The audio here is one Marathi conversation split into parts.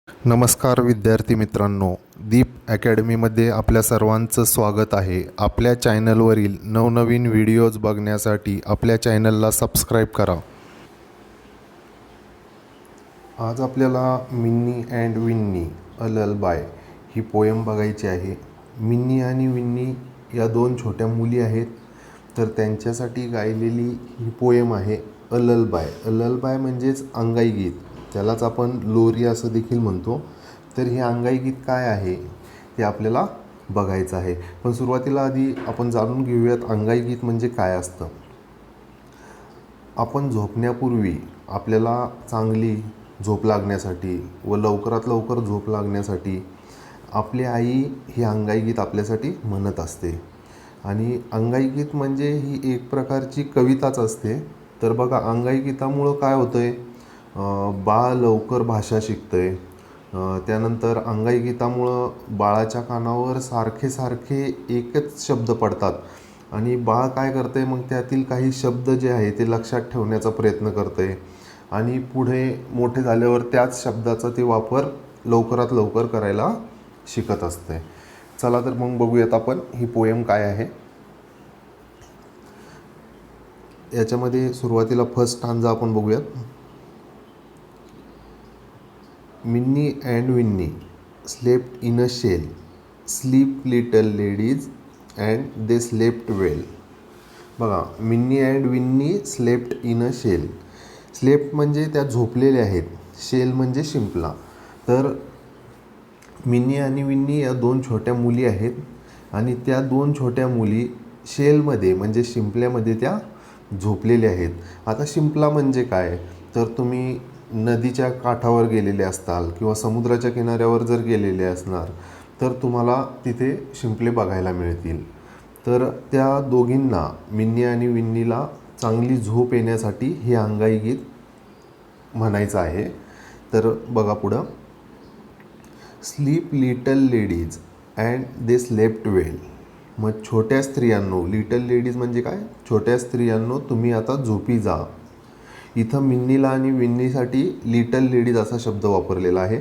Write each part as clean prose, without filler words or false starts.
नमस्कार विद्यार्थी मित्रांनो, दीप अकॅडमीमध्ये आपल्या सर्वांचं स्वागत आहे. आपल्या चॅनलवरील नवनवीन व्हिडिओज बघण्यासाठी आपल्या चॅनलला सबस्क्राईब करा. आज आपल्याला Minnie and Winnie a lullaby ही पोयम बघायची आहे. मिन्नी आणि विन्नी या दोन छोट्या मुली आहेत, तर त्यांच्यासाठी गायलेली ही पोयम आहे अ ललबाय. अ ललबाय म्हणजेच अंगाई गीत, त्यालाच आपण लोरी असं देखील म्हणतो. तर हे अंगाई गीत काय आहे ते आपल्याला बघायचं आहे. पण सुरुवातीला आधी आपण जाणून घेऊयात अंगाई गीत म्हणजे काय असतं. आपण झोपण्यापूर्वी आपल्याला चांगली झोप लागण्यासाठी व लवकरात लवकर झोप लागण्यासाठी आपली आई ही अंगाई गीत आपल्यासाठी म्हणत असते. आणि अंगाई गीत म्हणजे ही एक प्रकारची कविताच असते. तर बघा, अंगाई गीतामुळं काय होतं आहे, बाळ लवकर भाषा शिकतं आहे. त्यानंतर अंगाई गीतामुळं बाळाच्या कानावर सारखे सारखे एकच शब्द पडतात आणि बाळ काय करतं आहे, मग त्यातील काही शब्द जे आहे ते लक्षात ठेवण्याचा प्रयत्न करतं आहे आणि पुढे मोठे झाल्यावर त्याच शब्दाचा ते वापर लवकरात लवकर करायला शिकत असते. चला तर मग बघूयात आपण ही पोयम काय आहे. याच्यामध्ये सुरुवातीला फर्स्ट स्टांजा आपण बघूयात. Minnie and Winnie slept in a shell, sleep little ladies and they slept well. बघा, Minnie and Winnie slept in a shell. Slept म्हणजे त्या झोपलेल्या आहेत, शेल म्हणजे शिंपला. तर मिन्नी आणि विन्नी या दोन छोट्या मुली आहेत आणि त्या दोन छोट्या मुली शेलमध्ये म्हणजे शिंपल्यामध्ये त्या झोपलेल्या आहेत. आता शिंपला म्हणजे काय, तर तुम्ही नदीच्या काठावर गेलेले असताल किंवा समुद्राच्या किनाऱ्यावर जर गेलेले असणार तर तुम्हाला तिथे शिंपले बघायला मिळतील. तर त्या दोघींना, मिन्नी आणि विन्नीला, चांगली झोप येण्यासाठी हे अंगाई गीत म्हणायचं आहे. तर बघा पुढं, sleep little ladies and they slept well. मग छोट्या स्त्रियांनो, लिटल लेडीज म्हणजे काय, छोट्या स्त्रियांनो तुम्ही आता झोपी जा. इथं मिन्नीला आणि विन्नीसाठी लिटल लेडीज असा शब्द वापरलेला आहे.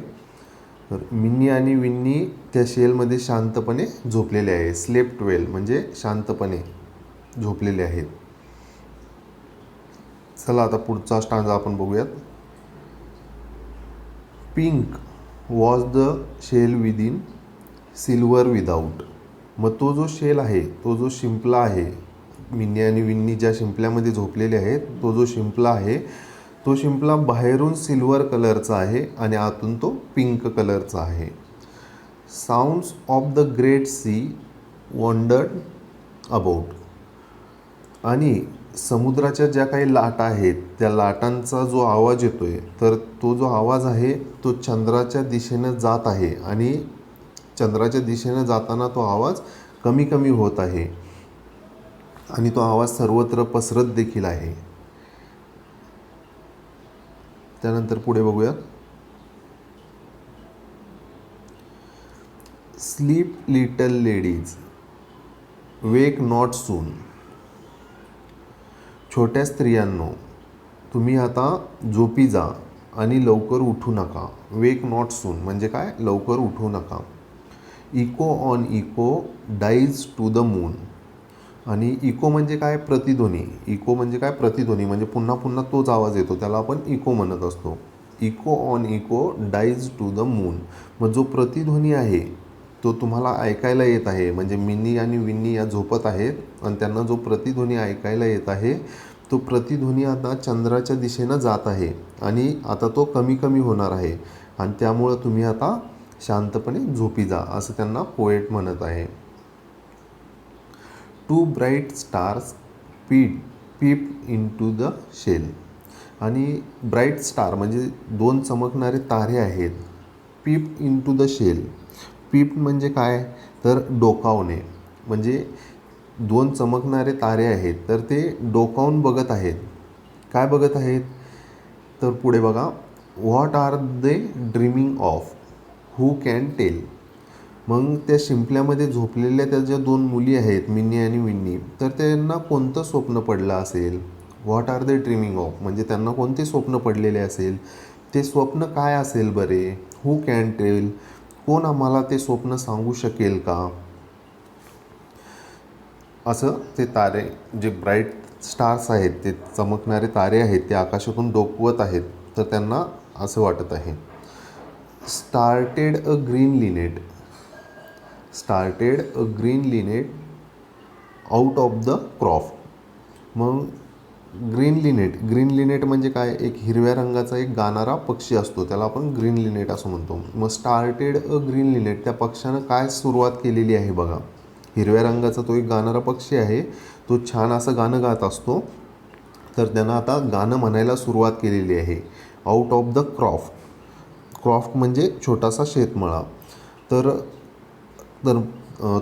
तर मिन्नी आणि विन्नी त्या शेलमध्ये शांतपणे झोपलेले आहे. स्लेप्ट वेल म्हणजे शांतपणे झोपलेले आहेत. चला आता पुढचा स्टांजा आपण बघूयात. Pink was the shell within, silver without. मग तो जो शेल आहे, तो जो शिंपला आहे, मिन्नी आणि विन्नी ज्या शिंपल्यामध्ये झोपलेले आहेत, तो जो शिंपला आहे तो शिंपला बाहेरून सिल्वर कलरचा आहे आणि आतून तो पिंक कलरचा आहे. Sounds of the great sea wandered about. आणि समुद्राच्या ज्या काही लाटा आहेत त्या लाटांचा जो आवाज येतो आहे, तर तो जो आवाज आहे तो चंद्राच्या दिशेनं जात आहे आणि चंद्राच्या दिशेनं जाताना तो आवाज कमी कमी होत आहे आणि तो आवाज सर्वत्र पसरत देखील आहे. त्यानंतर पुढे बघूया. Sleep little ladies wake not soon. छोट्या स्त्रियांनो तुम्ही आता झोपी जा आणि लवकर उठू नका. वेक नॉट सून म्हणजे काय, लवकर उठू नका. Echo on echo dies to the moon. आणि इको म्हणजे काय, प्रतिध्वनी. इको म्हणजे काय, प्रतिध्वनी म्हणजे पुन्हा पुन्हा तोच आवाज येतो, त्याला आपण इको म्हणत असतो. Echo on echo dies to the moon. मग जो प्रतिध्वनी आहे तो तुम्हाला ऐकायला येत आहे, म्हणजे मिन्नी आणि विन्नी या झोपत आहेत आणि त्यांना जो प्रतिध्वनी ऐकायला येत आहे तो प्रतिध्वनी आता चंद्राच्या दिशेनं जात आहे आणि आता तो कमी कमी होणार आहे आणि त्यामुळं तुम्ही आता शांतपणे झोपी जा, असं त्यांना पोएट म्हणत आहे. Two bright stars peep into the shell. आणि ब्राईट स्टार म्हणजे दोन चमकणारे तारे आहेत. Peep into the shell. Peep म्हणजे काय, तर डोकावणे. म्हणजे दोन चमकणारे तारे आहेत तर ते डोकावून बघत आहेत. काय बघत आहेत, तर पुढे बघा, what are they dreaming of, who can tell. मग त्या शिंपल्यामध्ये झोपलेल्या त्या ज्या दोन मुली आहेत, मिन्नी आणि विन्नी, तर त्यांना कोणतं स्वप्न पडलं असेल. What are they dreaming of म्हणजे त्यांना कोणते स्वप्न पडलेले असेल, ते स्वप्न काय असेल बरे? Who can tell? कोण आम्हाला ते स्वप्न सांगू शकेल का? असं ते तारे, जे ब्राईट स्टार्स आहेत, ते चमकणारे तारे आहेत, ते आकाशातून डोकवत आहेत. तर त्यांना असं वाटत आहे. Started a green linnet, started a green linnet out of the croft. मग ग्रीन लिनेट म्हणजे काय? एक हिरव्या रंगाचा एक गाणारा पक्षी असतो, त्याला आपण ग्रीन लिनेट असं म्हणतो. मग स्टार्टेड अ ग्रीन लिनेट, त्या पक्षानं काय सुरुवात केलेली आहे बघा. हिरव्या रंगाचा तो एक गाणारा पक्षी आहे, तो छान असं गाणं गात असतो. तर त्यानं आता गाणं म्हणायला सुरुवात केलेली आहे. Out of the croft, croft म्हणजे छोटासा शेतमळा. तर तर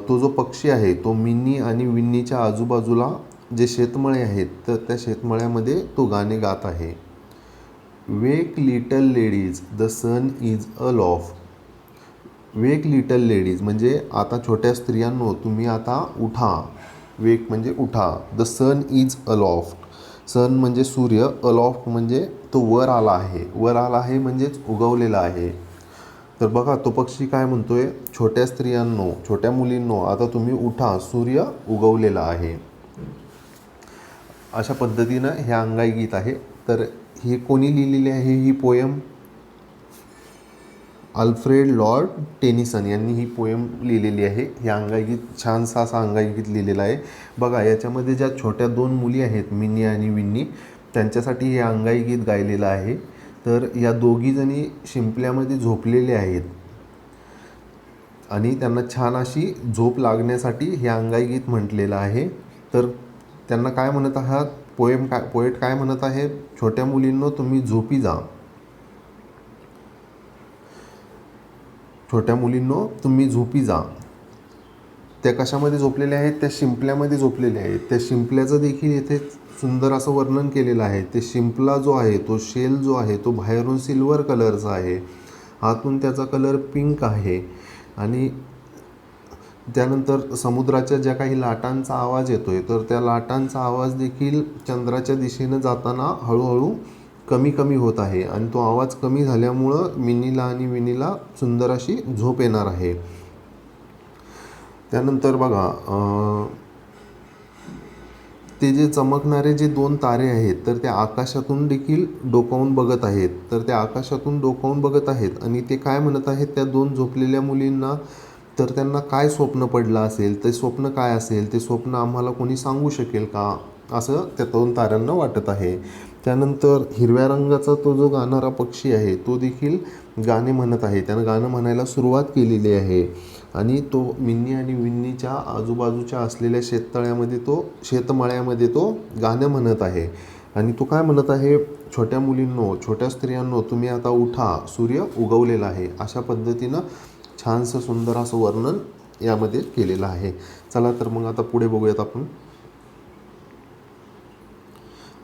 तो जो पक्षी आहे तो मिनी आणि विन्नीच्या आजूबाजूला जे शेतमळे आहेत, तर त्या शेतमळ्यामध्ये तो गाणे गात आहे. Wake little ladies, the sun is aloft. Wake little ladies म्हणजे आता छोट्या स्त्रियांनो, तुम्ही आता उठा. वेक म्हणजे उठा. द सन इज अलॉफ्ट, सन म्हणजे सूर्य, अलॉफ्ट म्हणजे तो वर आला आहे. वर आला आहे म्हणजेच उगवलेला आहे. तर बघा तो पक्षी काय म्हणतोय, छोट्या स्त्रियांनो, छोट्या मुलींनो, आता तुम्ही उठा, सूर्य उगवलेला आहे. अशा पद्धतीनं हे अंगाई गीत आहे. तर हे कोणी लिहिलेले आहे ही पोयम? अल्फ्रेड लॉर्ड टेनिसन यांनी ही पोयम लिहिलेली आहे. हे अंगाई गीत छानसा असा अंगाई गीत लिहिलेला आहे. बघा याच्यामध्ये ज्या छोट्या दोन मुली आहेत, मिनी आणि विन्नी, त्यांच्यासाठी हे अंगाई गीत गायलेलं आहे. तर या दोघीजणी शिंपल्यामध्ये झोपलेल्या आहेत आणि त्यांना छान अशी झोप लागण्यासाठी हे अंगाई गीत म्हटलेलं आहे. तर त्यांना काय म्हणत आहात, पोएट काय म्हणत आहे? छोट्या मुलींनो, तुम्ही झोपी जा. छोट्या मुलींनो, तुम्ही झोपी जा. त्या कशामध्ये झोपलेल्या आहेत? त्या शिंपल्यामध्ये झोपलेल्या आहेत. त्या शिंपल्याचं देखील येथे सुंदर असं वर्णन केलेलं आहे. ते शिंपला जो आहे, तो शेल जो आहे, तो बाहेरून सिल्वर कलरचा आहे, आतून त्याचा कलर पिंक आहे. आणि त्यानंतर समुद्राच्या ज्या काही लाटांचा आवाज येतोय, तर त्या लाटांचा आवाज देखील चंद्राच्या दिशेनं जाताना हळूहळू कमी कमी होत आहे. आणि तो आवाज कमी झाल्यामुळं मिनीला आणि विनीला सुंदर अशी झोप येणार आहे. त्यानंतर बघा, ते जे चमकणारे जे दोन तारे आहेत, तर ते आकाशातून देखील डोकावून बघत आहेत. तर ते आकाशातून डोकावून बघत आहेत आणि ते काय म्हणत आहेत त्या दोन झोपलेल्या मुलींना? तर त्यांना काय स्वप्न पडलं असेल, ते स्वप्न काय असेल, ते स्वप्न आम्हाला कोणी सांगू शकेल का, असं त्या दोन ताऱ्यांना वाटत आहे. त्यानंतर हिरव्या रंगाचा तो जो गाणारा पक्षी आहे, तो देखील गाणे म्हणत आहे. त्यानं गाणं म्हणायला सुरुवात केलेली आहे. आणि तो मिन्नी आणि विन्नीच्या आजूबाजूच्या असलेल्या शेतमळ्यामध्ये तो गाणं म्हणत आहे. आणि तो काय म्हणत आहे? छोट्या मुलींनो, छोट्या स्त्रियांनो, तुम्ही आता उठा, सूर्य उगवलेला आहे. अशा पद्धतीनं छानसं सुंदर असं वर्णन यामध्ये केलेलं आहे. चला तर मग आता पुढे बघूयात आपण.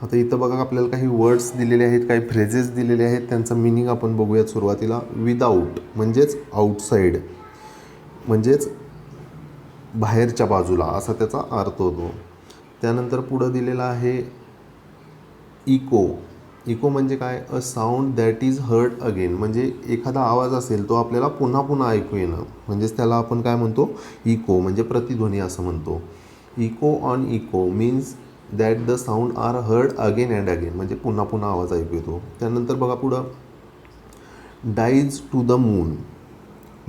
आता इथं बघा आपल्याला काही वर्ड्स दिलेले आहेत, काही फ्रेजेस दिलेले आहेत, त्यांचा मिनिंग आपण बघूयात. सुरुवातीला विदाऊट म्हणजेच आउटसाईड, म्हणजेच बाहेरच्या बाजूला, असा त्याचा अर्थ होतो. त्यानंतर पुढं दिलेला आहे इको. इको म्हणजे काय? A sound that is heard again, म्हणजे एखादा आवाज असेल तो आपल्याला पुन्हा पुन्हा ऐकू येणं, म्हणजेच त्याला आपण काय म्हणतो? इको म्हणजे प्रतिध्वनी असं म्हणतो. Echo on echo means that the sound are heard again and again, म्हणजे पुन्हा पुन्हा आवाज ऐकू येतो. त्यानंतर बघा पुढं, dies to the moon.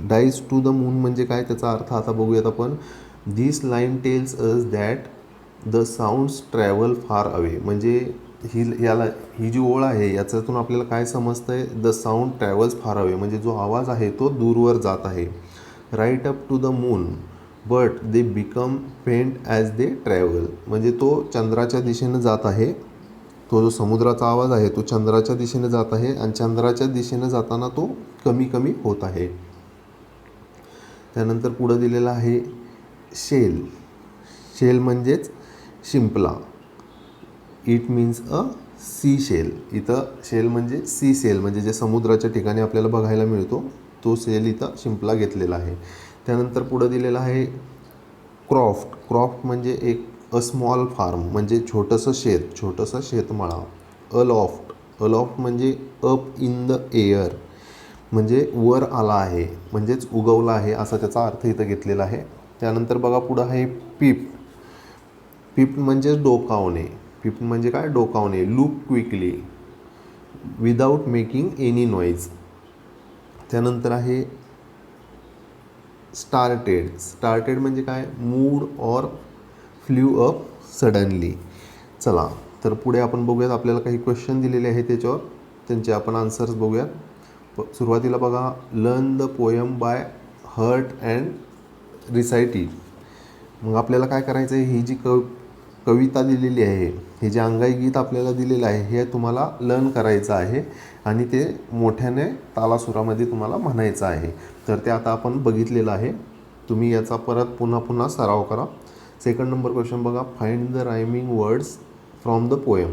Dies to the moon म्हणजे काय? त्याचा अर्थ आता बघूयात आपण. This line tells us that the sounds travel far away, म्हणजे ही जी ओळ आहे याच्यातून आपल्याला काय समजतंय? The sound travels far away, म्हणजे जो आवाज आहे तो दूरवर जात आहे. Right up to the moon but they become faint as they travel, म्हणजे तो चंद्राच्या दिशेनं जात आहे. तो जो समुद्राचा आवाज आहे तो चंद्राच्या दिशेनं जात आहे आणि चंद्राच्या दिशेनं जाताना तो कमी कमी होत आहे. त्यानंतर पुढं दिलेलं आहे शेल. शेल म्हणजेच शिंपला. It means a sea shell. इथं शेल म्हणजे सी शेल, म्हणजे जे समुद्राच्या ठिकाणी आपल्याला बघायला मिळतो तो शेल इथं शिंपला घेतलेला आहे. त्यानंतर पुढं दिलेलं आहे क्रॉफ्ट. क्रॉफ्ट म्हणजे एक अ स्मॉल फार्म, म्हणजे छोटंसं शेतमळा. अलॉफ्ट. अलॉफ्ट म्हणजे अप इन द एअर, म्हणजे वर आला आहे, म्हणजेच उगवला आहे असा त्याचा अर्थ इथं घेतलेला आहे. त्यानंतर बघा पुढं आहे पीप. पीप म्हणजे डोकावणे. पीप म्हणजे काय? डोकावणे. Look quickly without making any noise. त्यानंतर आहे स्टार्टेड. स्टार्टेड म्हणजे काय? मूड और फ्ल्यू अप सडनली. चला तर पुढे आपण बघूयात, आपल्याला काही क्वेश्चन दिलेले आहेत त्याच्यावर, त्यांचे आपण आन्सर्स बघूयात. सुरुवातीला बघा, learn the poem by heart and recite it. मग आपल्याला काय करायचं आहे, ही जी कविता दिलेली आहे, हे जे अंगाई गीत आपल्याला दिलेलं आहे, हे तुम्हाला लर्न करायचं आहे आणि ते मोठ्याने तालासुरामध्ये तुम्हाला म्हणायचं आहे. तर ते आता आपण बघितलेलं आहे. तुम्ही याचा परत पुन्हा पुन्हा सराव करा. सेकंड नंबर क्वेश्चन बघा, find the rhyming words from the poem.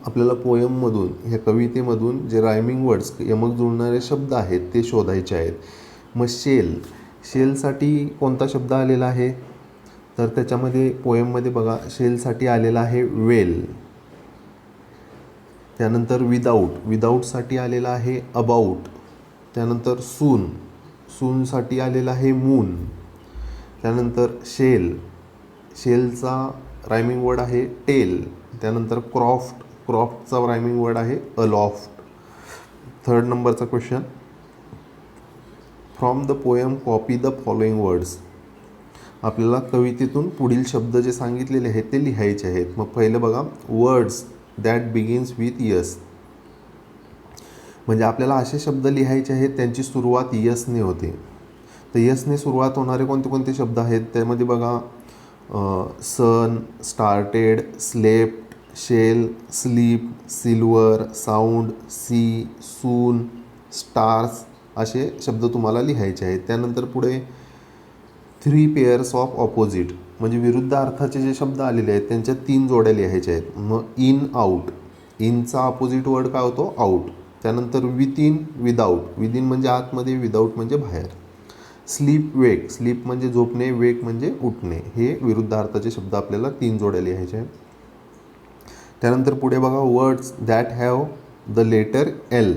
आपल्याला पोयममधून, ह्या कवितेमधून जे रायमिंग वर्ड्स, यमक जुळणारे शब्द आहेत ते शोधायचे आहेत. मग शेलसाठी कोणता शब्द आलेला आहे? तर त्याच्यामध्ये पोयममध्ये बघा, शेलसाठी आलेला आहे वेल. त्यानंतर विदाऊटसाठी आलेला आहे अबाऊट. त्यानंतर सूनसाठी आलेला आहे मून. त्यानंतर शेलचा रायमिंग वर्ड आहे टेल. त्यानंतर क्रॉफ्टचा रायमिंग वर्ड आहे अलॉफ्ट. थर्ड नंबरचा question, from the poem copy the following words. आपल्याला कवितेतून पुढील शब्द जे सांगितलेले आहेत ते लिहायचे आहेत. मग पहिलं बघा, words that begins with yes. म्हणजे आपल्याला असे शब्द लिहायचे आहेत त्यांची सुरुवात यसने होते. तर यसने सुरुवात होणारे कोणते कोणते शब्द आहेत? त्यामध्ये बघा, sun, started, slept, shell, sleep, silver, sound, sea, soon, stars असे शब्द तुम्हाला लिहायचे आहेत. त्यानंतर पुढे 3 पेअर्स ऑफ ऑपोजिट, म्हणजे विरुद्ध अर्थाचे जे शब्द आलेले आहेत त्यांच्या 3 जोड्या लिहायच्या आहेत. मग इन, आऊट. इनचा अपोजिट वर्ड काय होतो? आऊट. त्यानंतर विथ विदाऊट म्हणजे आतमध्ये, विदाऊट म्हणजे बाहेर. स्लीप, वेक. स्लीप म्हणजे झोपणे, वेक म्हणजे उठणे. हे विरुद्ध अर्थाचे शब्द आपल्याला 3 जोड्या लिहायचे आहेत. त्यानंतर पुढे बघा, words that have the letter L.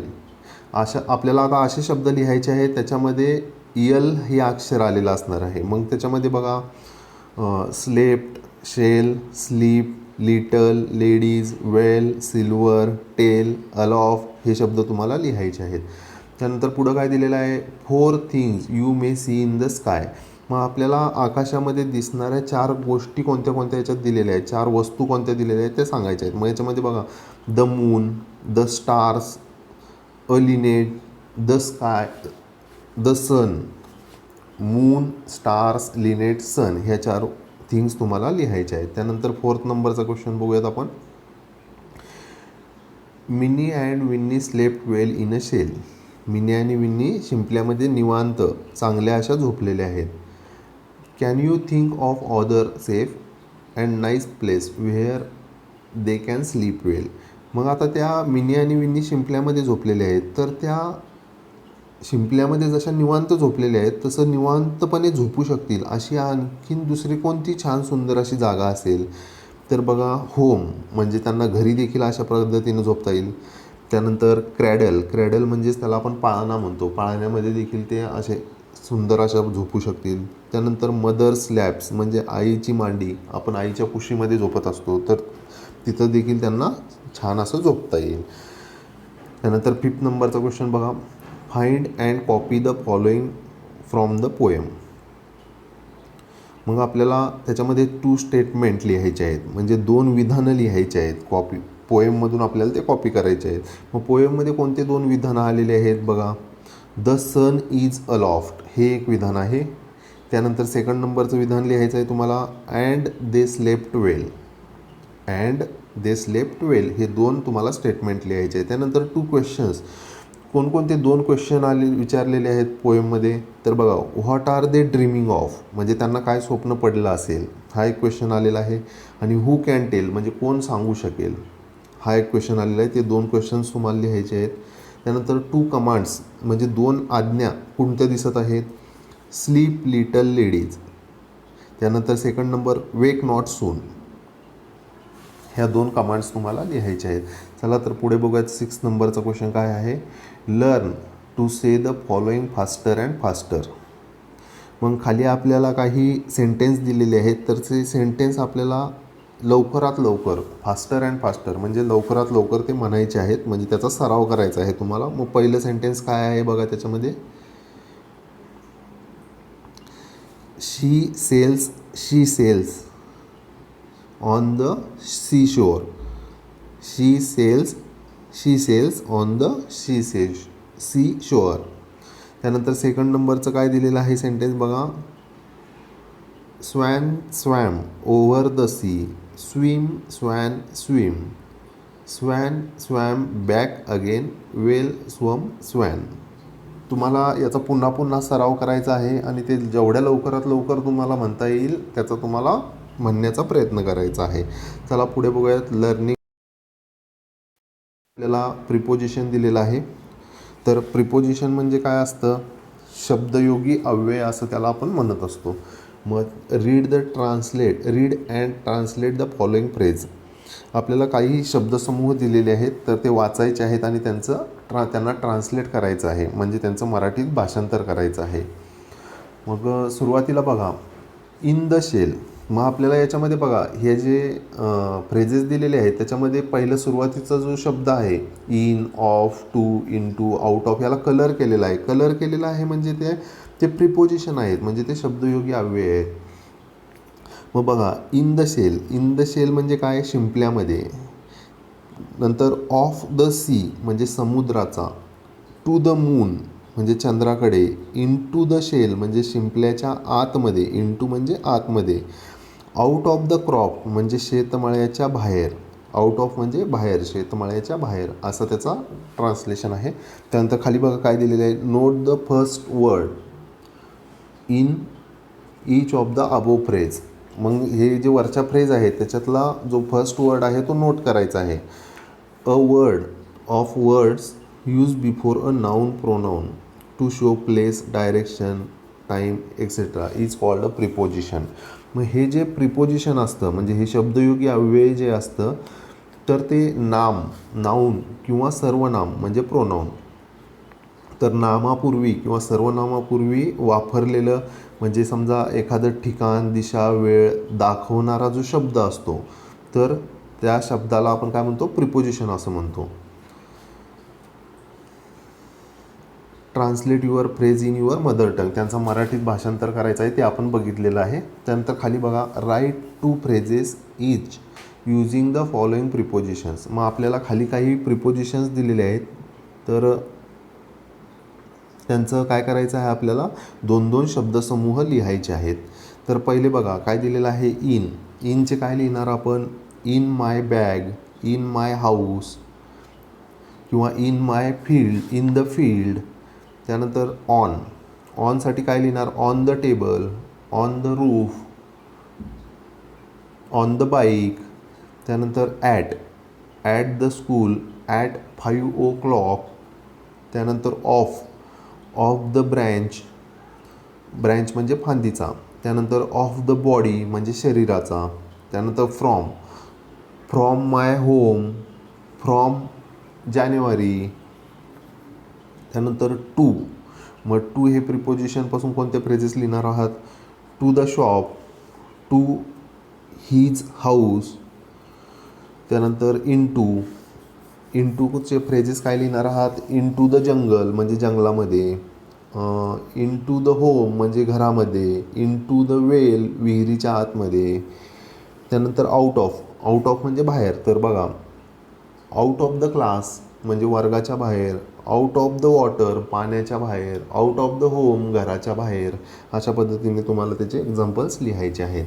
आपल्याला आता असे शब्द लिहायचे आहेत त्याच्यामध्ये यल हे अक्षर आलेलं असणार आहे. मग त्याच्यामध्ये बघा, slept, shell, sleep, little, ladies, well, silver, tell, aloft हे शब्द तुम्हाला लिहायचे आहेत. त्यानंतर पुढं काय दिलेलं आहे? 4 things you may see in the sky. मग आपल्याला आकाशामध्ये दिसणाऱ्या 4 गोष्टी कोणत्या कोणत्या याच्यात दिलेल्या आहेत, 4 वस्तू कोणत्या दिलेल्या आहेत ते सांगायच्या आहेत. मग याच्यामध्ये बघा, the moon, the stars, a linnet, the sky, the sun. Moon, stars, linnet, sun ह्या 4 थिंग्स तुम्हाला लिहायच्या आहेत. त्यानंतर 4th नंबरचा क्वेश्चन बघूयात आपण. Minnie and Winnie slept well in a shell. Minnie आणि विन्नी शिंपल्यामध्ये निवांत चांगल्या अशा झोपलेल्या आहेत. Can you think of other safe and nice place where they can sleep well. मग आता त्या मिनी आणि विन्नी शिंपल्यामध्ये झोपलेल्या आहेत, तर त्या शिंपल्यामध्ये जशा निवांत झोपलेल्या आहेत तसं निवांतपणे झोपू शकतील अशी आणखीन दुसरी कोणती छान सुंदर अशी जागा असेल? तर बघा, होम म्हणजे त्यांना घरी देखील अशा पद्धतीनं झोपता येईल. त्यानंतर क्रॅडल म्हणजेच त्याला आपण पाळणा म्हणतो, पाळण्यामध्ये देखील ते असे सुंदर अशा झोपू शकतील. त्यानंतर मदर्स लॅप्स म्हणजे आईची मांडी, आपण आईच्या कुशीमध्ये झोपत असतो तर तिथं देखील त्यांना छान असं झोपता येईल. त्यानंतर 5th नंबरचा क्वेश्चन बघा, find and copy the following from the poem. मग आपल्याला त्याच्यामध्ये 2 स्टेटमेंट लिहायचे आहेत, म्हणजे 2 विधानं लिहायचे आहेत. पोएममधून आपल्याला ते कॉपी करायचे आहेत. मग पोएममध्ये कोणते 2 विधानं आलेले आहेत बघा, द सन इज अलॉफ्ट हे एक विधान आहे. त्यानंतर 2nd नंबरचं विधान लिहायचं आहे तुम्हाला, अँड दे स्लेप्ट वेल हे 2 तुम्हाला स्टेटमेंट लिहायचे आहे. त्यानंतर 2 क्वेश्चन्स, कोणकोणते 2 क्वेश्चन विचारलेले आहेत पोएममध्ये? तर बघा, what are they dreaming of म्हणजे त्यांना काय स्वप्न पडलं असेल, हा एक क्वेश्चन आलेला आहे. आणि हू कॅन टेल म्हणजे कोण सांगू शकेल, हा एक क्वेश्चन आलेला आहे. ते 2 क्वेश्चन्स तुम्हाला लिहायचे आहेत. त्यानंतर 2 कमांड्स म्हणजे 2 आज्ञा कोणत्या दिसत आहेत, स्लीप, लिटल, लेडीज. त्यानंतर 2nd नंबर, वेक नॉट सून. ह्या 2 कमांड्स तुम्हाला लिहायच्या आहेत. चला तर पुढे बघूयात 6 नंबरचा क्वेश्चन काय आहे. Learn to say the following faster and faster. मग खाली आपल्याला काही सेंटेन्स दिलेले आहेत, तर ते सेंटेन्स आपल्याला लवकरात लवकर, फास्टर अँड फास्टर म्हणजे लवकरात लवकर ते म्हणायचे आहेत, म्हणजे त्याचा सराव करायचा आहे तुम्हाला. मग पहिलं सेंटेन्स काय आहे बघा त्याच्यामध्ये. She sells on the sea shore. She sells on the sea shore. त्यानंतर सेकंड नंबरचं काय दिलेलं आहे सेंटेन्स बघा. Swan swam over the sea. Swim swan swim. Swan swam back again. Well swum swan. तुम्हाला याचा पुन्हा पुन्हा सराव करायचा आहे आणि ते जेवढ्या लवकरात लवकर तुम्हाला म्हणता येईल त्याचा तुम्हाला म्हणण्याचा प्रयत्न करायचा आहे. चला पुढे बघूयात. लर्निंग आपल्याला प्रिपोजिशन दिलेलं आहे. तर प्रिपोजिशन म्हणजे काय असतं. शब्दयोगी अव्यय असं त्याला आपण म्हणत असतो. मग read and translate the following phrase. आपल्याला काही शब्दसमूह दिलेले आहेत, तर ते वाचायचे आहेत आणि त्यांना ट्रान्सलेट करायचं आहे, म्हणजे त्यांचं मराठीत भाषांतर करायचं आहे. मग सुरुवातीला बघा इन द शेल. मग आपल्याला याच्यामध्ये बघा हे जे फ्रेजेस दिलेले आहेत त्याच्यामध्ये पहिलं सुरुवातीचा जो शब्द आहे in, off, to, into, out of, याला कलर केलेला आहे म्हणजे ते प्रिपोजिशन आहेत, म्हणजे ते शब्दयोगी अव्यय आहेत. मग बघा इन द शेल म्हणजे काय, शिंपल्यामध्ये. नंतर ऑफ द सी म्हणजे समुद्राचा. टू द मून म्हणजे चंद्राकडे. इन टू द शेल म्हणजे शिंपल्याच्या आतमध्ये. इन टू म्हणजे आतमध्ये. आउट ऑफ द क्रॉप म्हणजे शेतमळ्याच्या बाहेर. आउट ऑफ म्हणजे बाहेर, शेतमळ्याच्या बाहेर, असं त्याचा ट्रान्सलेशन आहे. त्यानंतर खाली बघा काय दिलेलं आहे. Note the first word in each of the above phrase. मग हे जे वरच्या फ्रेज आहेत त्याच्यातला जो फर्स्ट वर्ड आहे तो नोट करायचा आहे. A word of words use before a noun pronoun to show place, direction, time etcetera is called a preposition. मग हे जे प्रिपोजिशन असतं म्हणजे हे शब्दयोगी अव्यय जे असतं तर ते नाऊन किंवा सर्वनाम म्हणजे प्रोनाऊन. तर नामापूर्वी किंवा सर्वनामापूर्वी वापरलेलं म्हणजे समजा एखादं ठिकाण, दिशा, वेळ दाखवणारा जो शब्द असतो तर त्या शब्दाला आपण काय म्हणतो, प्रिपोजिशन असं म्हणतो. Translate your phrase in your mother tongue. त्यांचा मराठीत भाषांतर करायचं आहे ते आपण बघितलेलं आहे. त्यानंतर खाली बघा write 2 phrases each using the following prepositions. मग आपल्याला खाली काही प्रिपोजिशन्स दिलेले आहेत तर त्यांचं काय करायचं आहे, आपल्याला 2-2 शब्दसमूह लिहायचे आहेत. तर पहिले बघा काय दिलेलं आहे. इनचे काय लिहिणार आपण. In my bag, in my house किंवा in my field, in the field. त्यानंतर ऑनसाठी काय लिहिणार. On the table, on the roof, on the bike. त्यानंतर at the school, at 5 o'clock. त्यानंतर ऑफ द ब्रँच म्हणजे फांदीचा. त्यानंतर ऑफ द बॉडी म्हणजे शरीराचा. त्यानंतर फ्रॉम माय होम, फ्रॉम जानेवारी. त्यानंतर मग टू हे प्रिपोजिशनपासून कोणते फ्रेजेस लिहिणार आहात. To the shop, to his house. त्यानंतर इन टूचे फ्रेजेस काय लिहिणार आहात. इन टू द जंगल म्हणजे जंगलामध्ये. इन टू द होम म्हणजे घरामध्ये. इन टू द वेल विहिरीच्या आतमध्ये. त्यानंतर आउट ऑफ म्हणजे बाहेर. तर बघा आउट ऑफ द क्लास म्हणजे वर्गाच्या बाहेर. आउट ऑफ द वॉटर पाण्याच्या बाहेर. आउट ऑफ द होम घराच्या बाहेर. अशा पद्धतीने तुम्हाला त्याचे एक्झाम्पल्स लिहायचे आहेत.